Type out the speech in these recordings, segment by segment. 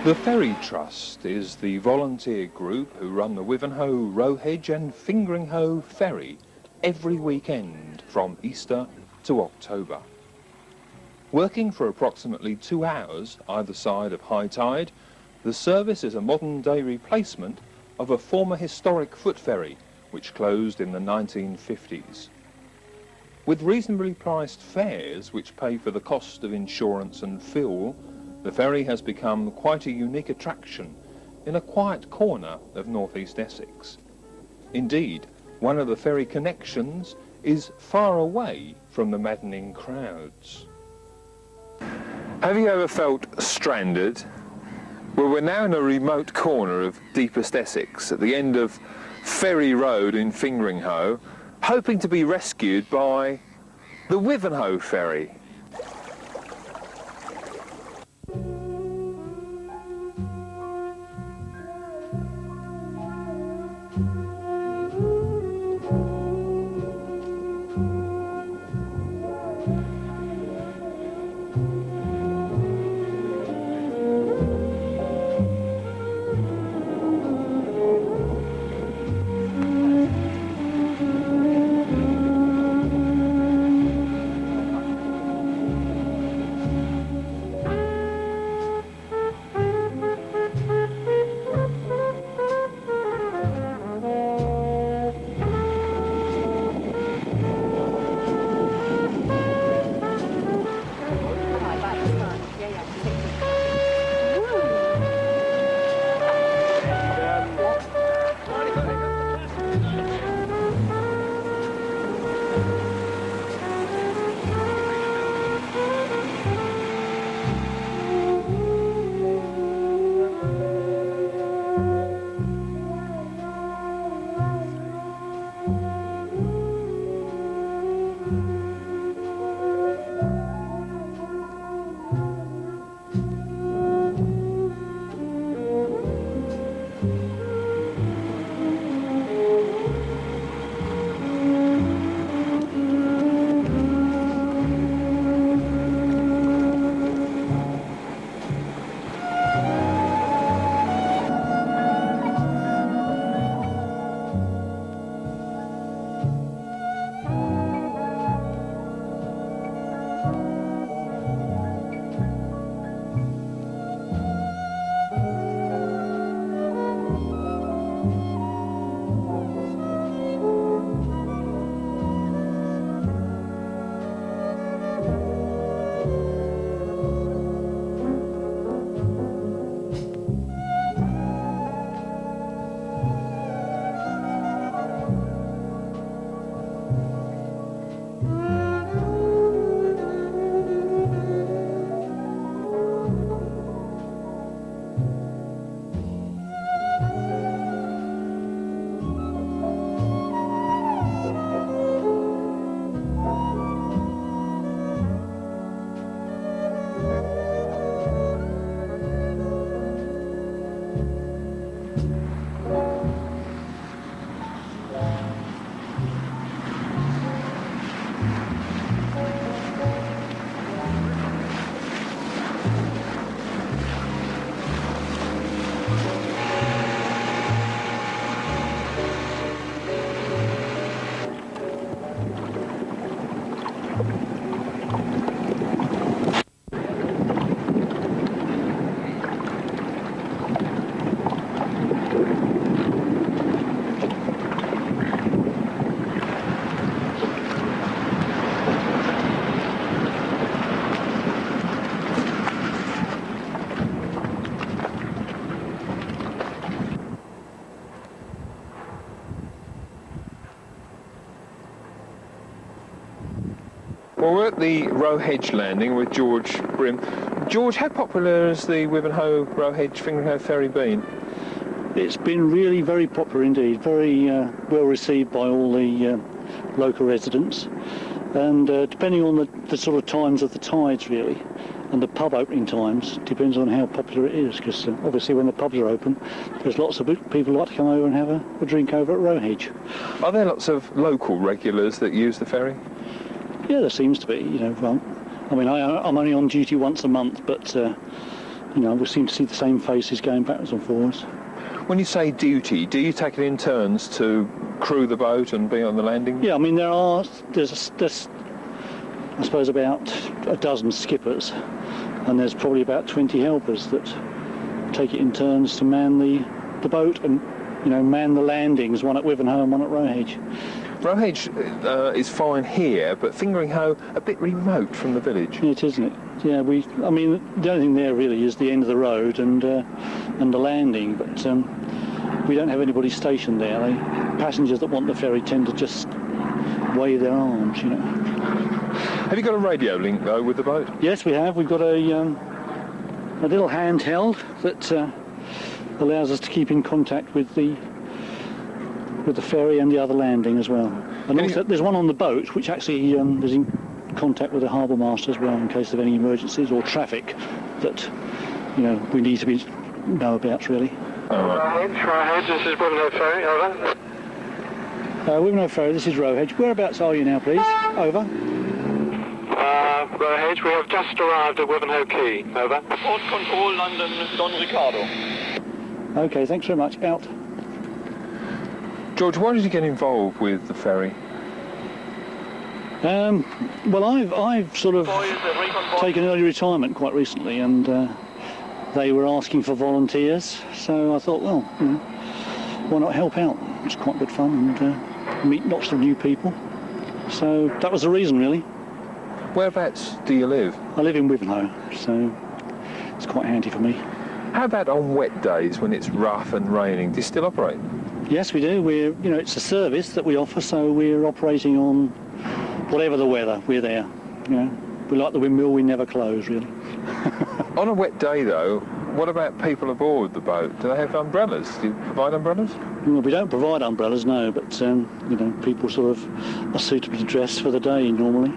The Ferry Trust is the volunteer group who run the Wivenhoe, Rowhedge and Fingringhoe Ferry every weekend from Easter to October. Working for approximately 2 hours either side of high tide, the service is a modern-day replacement of a former historic foot ferry which closed in the 1950s. With reasonably priced fares which pay for the cost of insurance and fuel, the ferry has become quite a unique attraction in a quiet corner of northeast Essex. Indeed, one of the ferry connections is far away from the maddening crowds. Have you ever felt stranded? Well, we're now in a remote corner of deepest Essex at the end of Ferry Road in Fingringhoe, hoping to be rescued by the Wivenhoe ferry. Well, we're at the Rowhedge landing with George Brim. George, how popular has the Wivenhoe, Rowhedge, Fingringhoe ferry been? It's been really very popular indeed, very well received by all the local residents, and depending on the sort of times of the tides really, and the pub opening times, depends on how popular it is, because obviously when the pubs are open, there's lots of people who like to come over and have a drink over at Rowhedge. Are there lots of local regulars that use the ferry? Yeah, there seems to be, you know. Well, I mean, I'm only on duty once a month, but you know, we seem to see the same faces going backwards and forwards. When you say duty, do you take it in turns to crew the boat and be on the landing? Yeah, I mean, there's I suppose about a dozen skippers, and there's probably about 20 helpers that take it in turns to man the boat and, you know, man the landings, one at Wivenhoe and one at Rowhedge. Rowhedge is fine here, but Fingringhoe a bit remote from the village. It is, isn't it? Yeah, I mean, the only thing there really is the end of the road and the landing, but we don't have anybody stationed there. Passengers that want the ferry tend to just wave their arms, you know. Have you got a radio link though with the boat? Yes, we have. We've got a little handheld that allows us to keep in contact with the ferry and the other landing as well. And also, there's one on the boat which actually is in contact with the harbour master as well in case of any emergencies or traffic that, you know, we need to know about really. Rowhedge, this is Wivenhoe Ferry, over. Wivenhoe Ferry, this is Rowhedge. Whereabouts are you now, please? Over. Rowhedge, we have just arrived at Wivenhoe Quay, over. Port Control, London, Don Ricardo. Okay, thanks very much. Out. George, why did you get involved with the ferry? Well, I've sort of taken early retirement quite recently, and they were asking for volunteers, so I thought, well, you know, why not help out? It's quite good fun and meet lots of new people. So that was the reason, really. Whereabouts do you live? I live in Wivenhoe, so it's quite handy for me. How about on wet days when it's rough and raining? Do you still operate? Yes, we do. You know, it's a service that we offer, so we're operating on whatever the weather. We're there. You know, we like the windmill. We never close, really. On a wet day, though, what about people aboard the boat? Do they have umbrellas? Do you provide umbrellas? Well, we don't provide umbrellas, no, but you know, people sort of are suitably dressed for the day normally.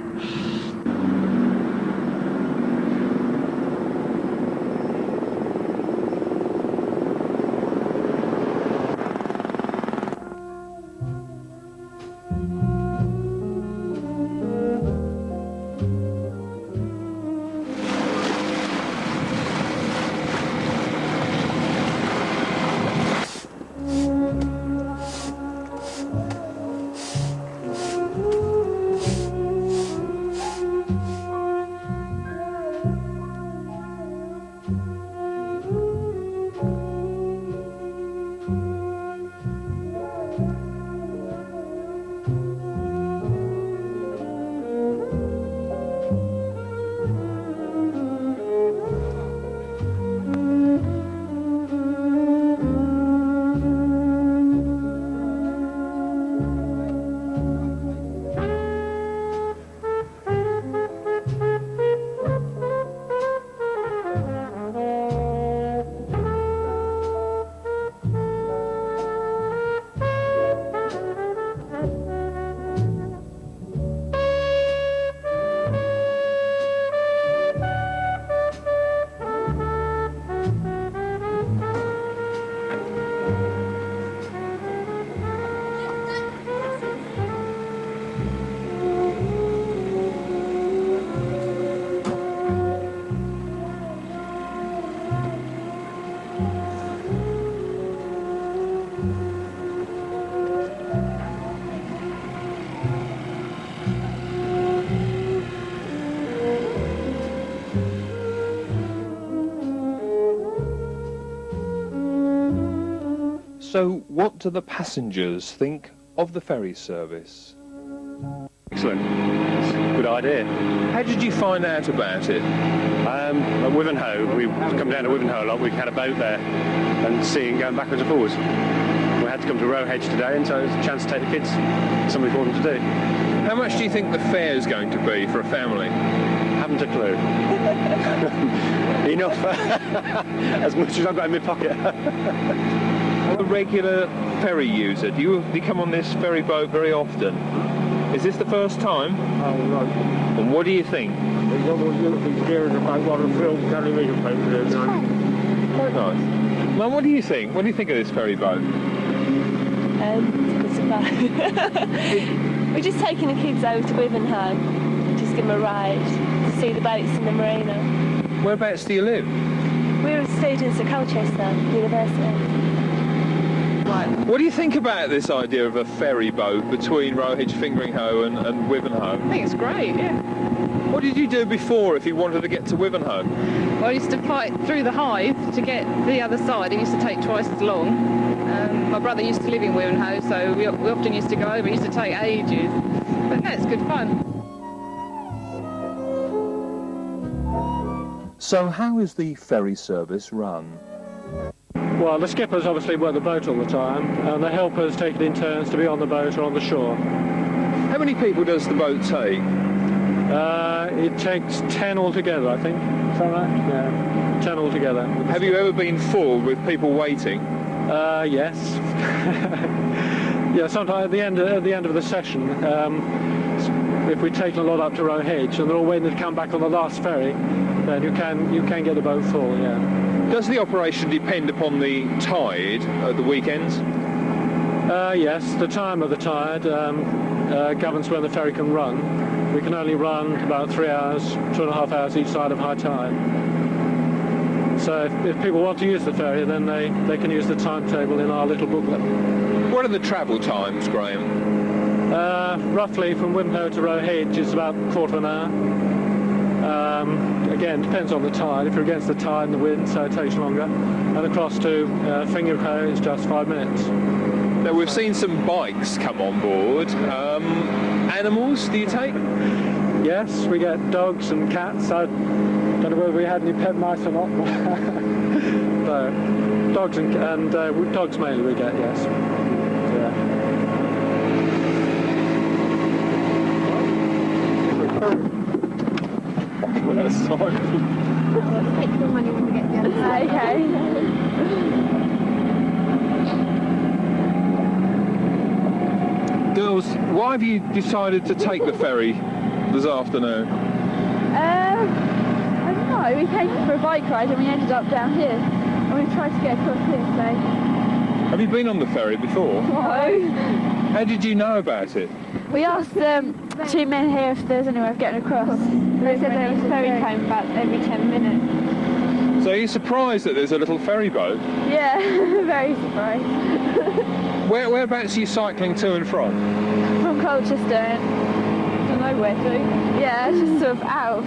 So what do the passengers think of the ferry service? Excellent. It's a good idea. How did you find out about it? At Wivenhoe, we come down to Wivenhoe a lot. We had a boat there and seeing going backwards and forwards. We had to come to Rowhedge today, and so it was a chance to take the kids. Something for them to do. How much do you think the fare is going to be for a family? Haven't a clue. Enough. As much as I've got in my pocket. A regular ferry user, do you come on this ferry boat very often? Is this the first time? Oh, right. And what do you think? He's always hearing about what a film television people do. Quite nice. Mum, what do you think? What do you think of this ferry boat? It's about we're just taking the kids out to Wivenhoe, just give them a ride to see the boats in the marina. Whereabouts do you live? We're students at Colchester University. What do you think about this idea of a ferry boat between Rowhedge, Fingringhoe and Wivenhoe? I think it's great, yeah. What did you do before if you wanted to get to Wivenhoe? Well, I used to fight through the hive to get to the other side. It used to take twice as long. My brother used to live in Wivenhoe, so we often used to go over. It used to take ages. But no, it's good fun. So how is the ferry service run? Well, the skippers obviously work the boat all the time, and the helpers take it in turns to be on the boat or on the shore. How many people does the boat take? It takes 10 altogether, I think. Is that right? Yeah, 10 altogether. Have you ever been full with people waiting? Yes. Yeah, sometimes at the end of the session, if we've taken a lot up to Rowhedge and they're all waiting to come back on the last ferry, then you can get the boat full. Yeah. Does the operation depend upon the tide at the weekends? Yes, the time of the tide governs when the ferry can run. We can only run about 3 hours, 2.5 hours each side of high tide. So if people want to use the ferry, then they can use the timetable in our little booklet. What are the travel times, Graham? Roughly from Wivenhoe to Rowhedge is about a quarter of an hour. Again, depends on the tide. If you're against the tide and the wind, so it takes longer. And across to Fingringhoe is just 5 minutes. Now, we've seen some bikes come on board. Animals, do you take? Yes, we get dogs and cats. I don't know whether we had any pet mice or not. No, dogs and dogs mainly we get, yes. Yeah. Okay. Girls, why have you decided to take the ferry this afternoon? I don't know. We came for a bike ride and we ended up down here. And we've tried to get across here, so... Have you been on the ferry before? No. How did you know about it? We asked 2 men here if there's any way of getting across. They said there was a ferry came about every 10 minutes. So you're surprised that there's a little ferry boat? Yeah, very surprised. Whereabouts are you cycling to and from? From Colchester, I don't know where to. Yeah, it's just sort of out.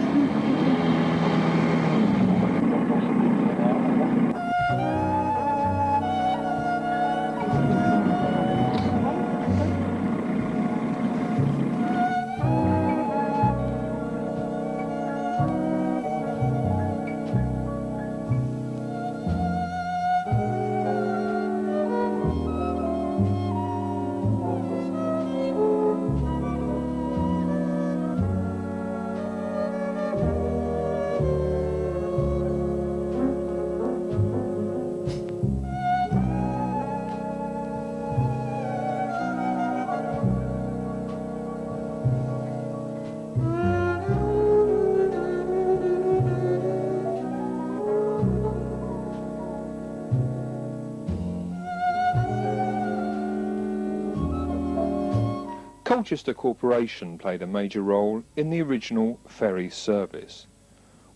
Colchester Corporation played a major role in the original ferry service.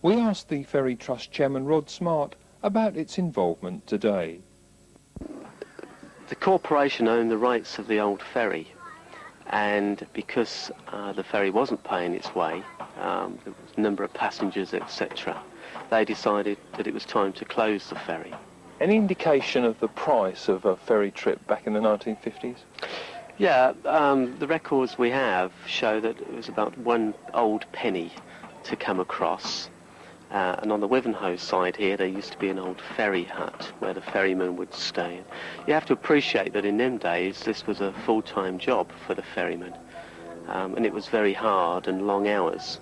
We asked the Ferry Trust Chairman Rod Smart about its involvement today. The corporation owned the rights of the old ferry, and because the ferry wasn't paying its way, there was a number of passengers, etc., they decided that it was time to close the ferry. Any indication of the price of a ferry trip back in the 1950s? Yeah, the records we have show that it was about 1 old penny to come across. And on the Wivenhoe side here, there used to be an old ferry hut where the ferryman would stay. You have to appreciate that in them days, this was a full-time job for the ferryman. And it was very hard and long hours.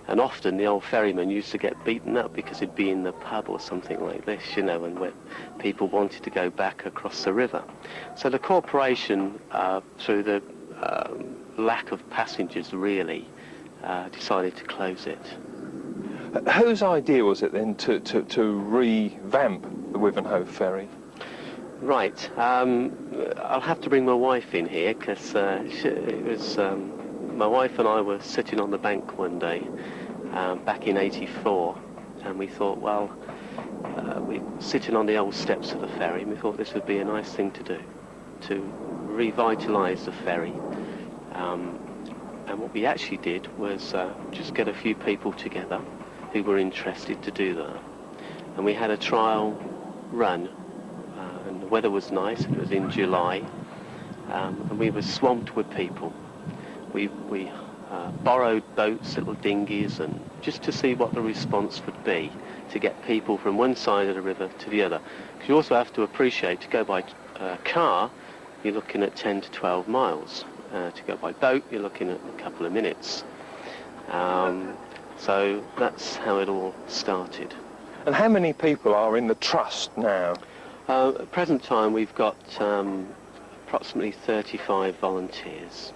And often the old ferryman used to get beaten up because he'd be in the pub or something like this, you know, and where people wanted to go back across the river. So the corporation, through the lack of passengers really, decided to close it. Whose idea was it then to revamp the Wivenhoe ferry? Right, I'll have to bring my wife in here because it was my wife and I were sitting on the bank one day back in '84, and we thought, well, we're sitting on the old steps of the ferry, and we thought this would be a nice thing to do, to revitalise the ferry. And what we actually did was just get a few people together who were interested to do that. And we had a trial run, and the weather was nice, it was in July, and we were swamped with people. We borrowed boats, little dinghies, and just to see what the response would be, to get people from one side of the river to the other. Because you also have to appreciate, to go by car, you're looking at 10 to 12 miles. To go by boat, you're looking at a couple of minutes. So that's how it all started. And how many people are in the trust now? At present time, we've got approximately 35 volunteers.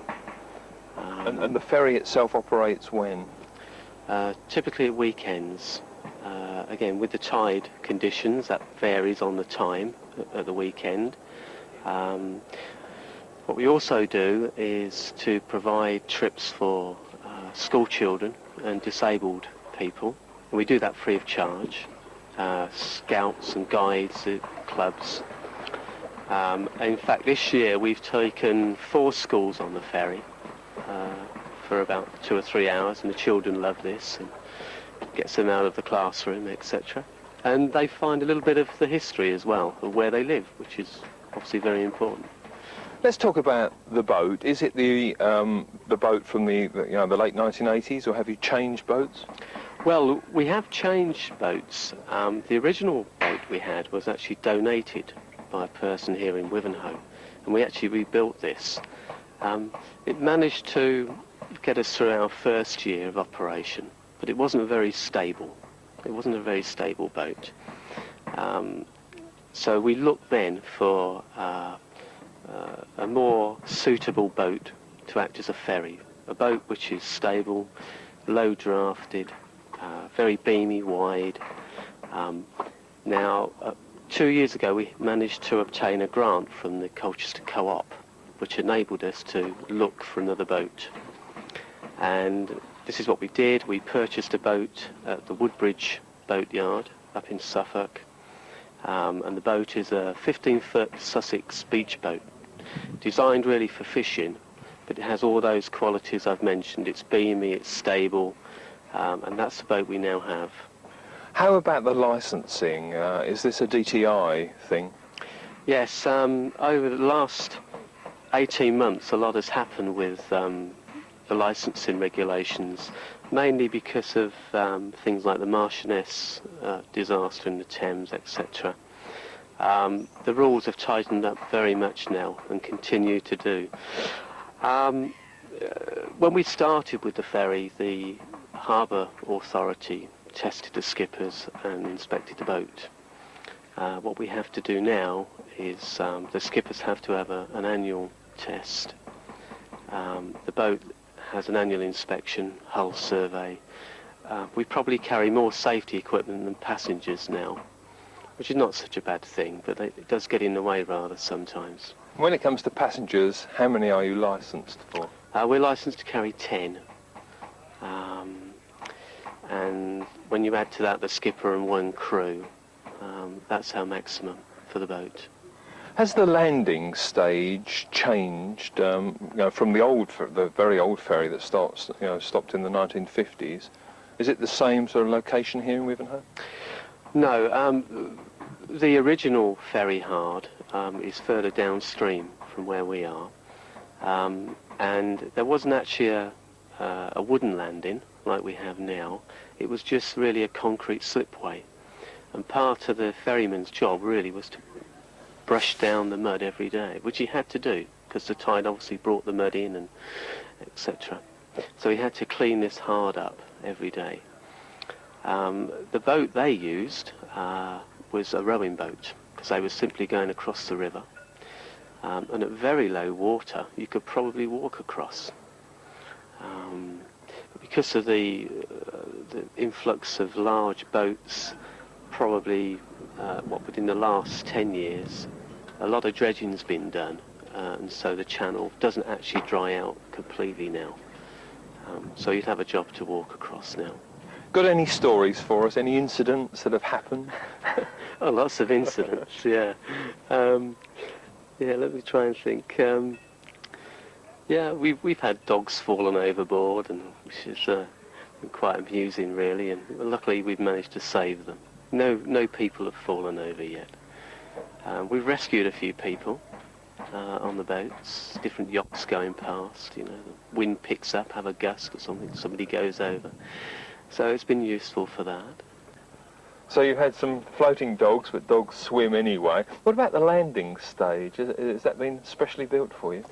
And the ferry itself operates when? Typically at weekends. Again, with the tide conditions, that varies on the time at the weekend. What we also do is to provide trips for school children and disabled people. And we do that free of charge. Scouts and guides, clubs. In fact, this year we've taken 4 schools on the ferry for about 2 or 3 hours, and the children love this and gets them out of the classroom, etc. And they find a little bit of the history as well of where they live, which is obviously very important. Let's talk about the boat. Is it the boat from the late 1980s, or have you changed boats? Well, we have changed boats. The original boat we had was actually donated by a person here in Wivenhoe, and we actually rebuilt this. It managed to get us through our first year of operation, but it wasn't very stable. It wasn't a very stable boat. So we looked then for a more suitable boat to act as a ferry, a boat which is stable, low drafted, very beamy, wide. Now, 2 years ago we managed to obtain a grant from the Colchester Co-op, which enabled us to look for another boat. And this is what we did. We purchased a boat at the Woodbridge boatyard up in Suffolk, and the boat is a 15-foot Sussex beach boat, designed really for fishing, but it has all those qualities I've mentioned. It's beamy, it's stable, and that's the boat we now have. How about the licensing? Is this a DTI thing? Yes, over the last 18 months a lot has happened with the licensing regulations, mainly because of things like the Marchioness disaster in the Thames, etc. The rules have tightened up very much now and continue to do. When we started with the ferry, the Harbour Authority tested the skippers and inspected the boat. What we have to do now is the skippers have to have an annual test. The boat has an annual inspection, hull survey. We probably carry more safety equipment than passengers now, which is not such a bad thing, but it does get in the way rather sometimes. When it comes to passengers, how many are you licensed for? We're licensed to carry 10. And when you add to that the skipper and 1 crew, that's our maximum for the boat. Has the landing stage changed from the very old ferry that stopped in the 1950s? Is it the same sort of location here in Wivenhoe? No, the original ferry hard is further downstream from where we are, and there wasn't actually a wooden landing like we have now. It was just really a concrete slipway, and part of the ferryman's job really was to brush down the mud every day, which he had to do because the tide obviously brought the mud in and etc. So he had to clean this hard up every day. The boat they used was a rowing boat, because they were simply going across the river, and at very low water you could probably walk across. But because of the influx of large boats, probably within the last 10 years, a lot of dredging's been done, and so the channel doesn't actually dry out completely now. So you'd have a job to walk across now. Got any stories for us? Any incidents that have happened? Oh, lots of incidents, yeah. Yeah, let me try and think. Yeah, we've had dogs fallen overboard, and which is been quite amusing, really. And luckily, we've managed to save them. No people have fallen over yet. We've rescued a few people on the boats. Different yachts going past. You know, the wind picks up, have a gust or something. Somebody goes over. So it's been useful for that. So you've had some floating dogs, but dogs swim anyway. What about the landing stage? Has that been specially built for you?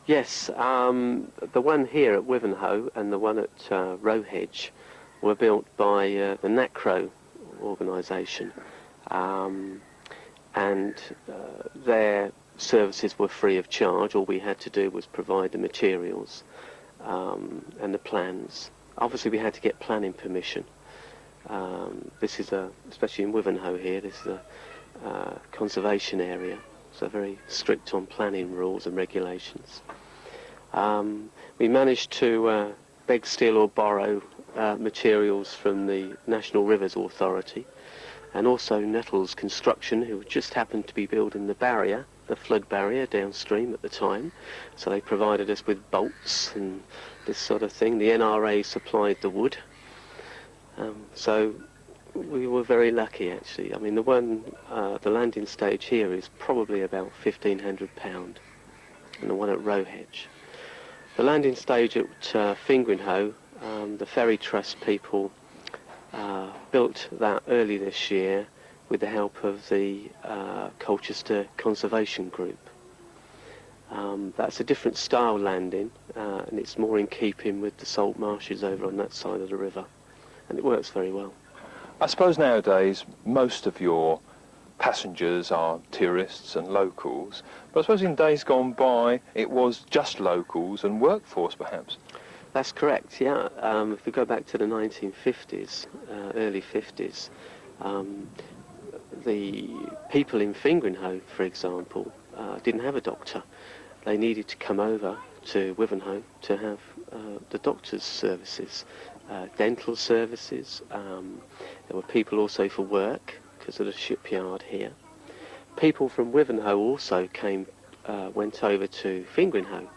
Yes, the one here at Wivenhoe and the one at Rowhedge were built by the NACRO organisation, and their services were free of charge. All we had to do was provide the materials and the plans. Obviously, we had to get planning permission. This is especially in Wivenhoe here, this is a conservation area, so very strict on planning rules and regulations. We managed to beg, steal or borrow materials from the National Rivers Authority, and also Nettles Construction, who just happened to be building the barrier, the flood barrier downstream at the time, so they provided us with bolts and this sort of thing. The NRA supplied the wood. So we were very lucky, actually. I mean, the landing stage here is probably about £1,500, and the one at Rowhedge. The landing stage at Fingringhoe, the Ferry Trust people built that early this year with the help of the Colchester Conservation Group. That's a different style landing, and it's more in keeping with the salt marshes over on that side of the river. And it works very well. I suppose nowadays most of your passengers are tourists and locals, but I suppose in days gone by it was just locals and workforce perhaps. That's correct, yeah. If we go back to the 1950s, early 50s, the people in Fingringhoe, for example, didn't have a doctor. They needed to come over to Wivenhoe to have the doctor's services. Dental services. There were people also for work because of the shipyard here. People from Wivenhoe also went over to Fingringhoe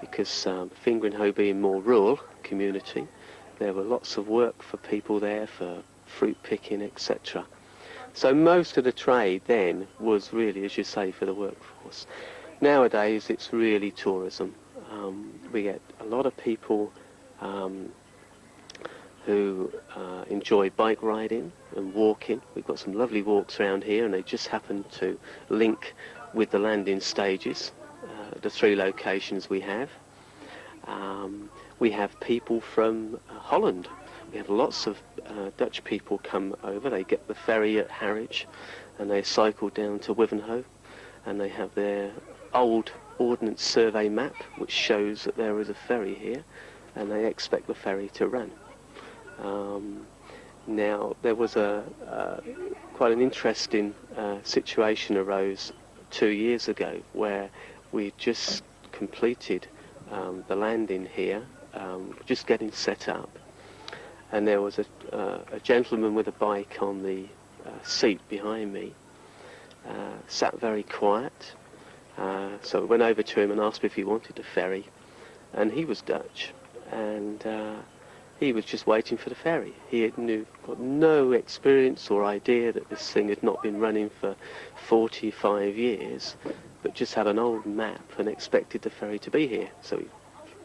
because Fingringhoe being more rural community, there were lots of work for people there for fruit picking, etc. So most of the trade then was really, as you say, for the workforce. Nowadays it's really tourism. We get a lot of people who enjoy bike riding and walking. We've got some lovely walks around here, and they just happen to link with the landing stages, the 3 locations we have. We have people from Holland. We have lots of Dutch people come over. They get the ferry at Harwich and they cycle down to Wivenhoe, and they have their old Ordnance Survey map which shows that there is a ferry here, and they expect the ferry to run. Now, there was quite an interesting situation arose 2 years ago where we just completed the landing here, just getting set up, and there was a gentleman with a bike on the seat behind me, sat very quiet, so I went over to him and asked if he wanted a ferry, and he was Dutch, and he was just waiting for the ferry. He had got no experience or idea that this thing had not been running for 45 years, but just had an old map and expected the ferry to be here. So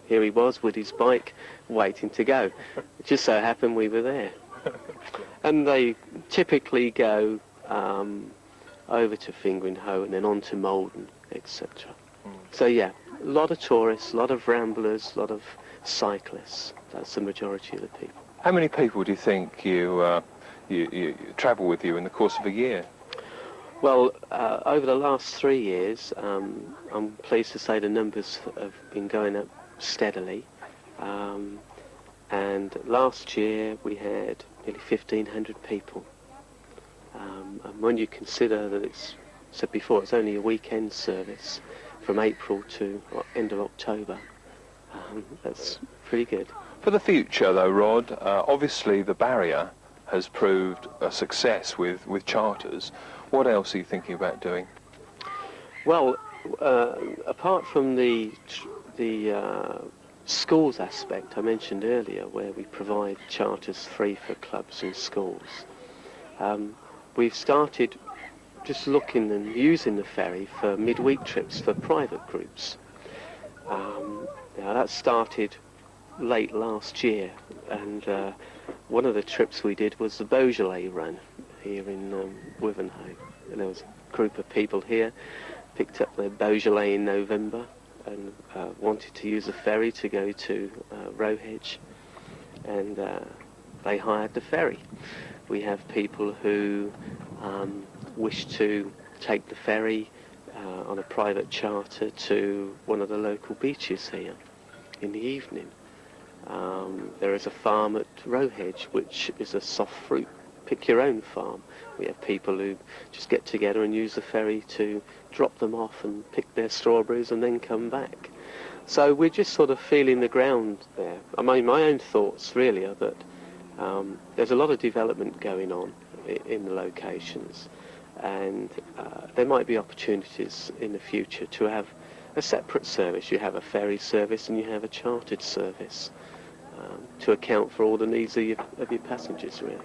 here he was with his bike, waiting to go. It just so happened we were there. And they typically go over to Fingringhoe and then on to Malden, etc. So yeah, a lot of tourists, a lot of ramblers, a lot of cyclists. That's the majority of the people. How many people do you think you travel with you in the course of a year? Well, over the last 3 years, I'm pleased to say the numbers have been going up steadily. And last year we had nearly 1,500 people. And when you consider that it's only a weekend service from April to end of October, that's pretty good. For the future, though, Rod, obviously the barrier has proved a success with charters. What else are you thinking about doing? Well, apart from the schools aspect I mentioned earlier, where we provide charters free for clubs and schools, we've started just looking and using the ferry for midweek trips for private groups. Now that started late last year, and one of the trips we did was the Beaujolais run here in Wivenhoe, and there was a group of people here picked up their Beaujolais in November and wanted to use the ferry to go to Rowhedge, and they hired the ferry. We have people who wish to take the ferry on a private charter to one of the local beaches here in the evening. There is a farm at Rowhedge which is a soft fruit pick your own farm. We have people who just get together and use the ferry to drop them off and pick their strawberries and then come back. So we're just sort of feeling the ground there. I mean, my own thoughts really are that there's a lot of development going on in the locations, and there might be opportunities in the future to have a separate service. You have a ferry service and you have a chartered service to account for all the needs of your passengers, really.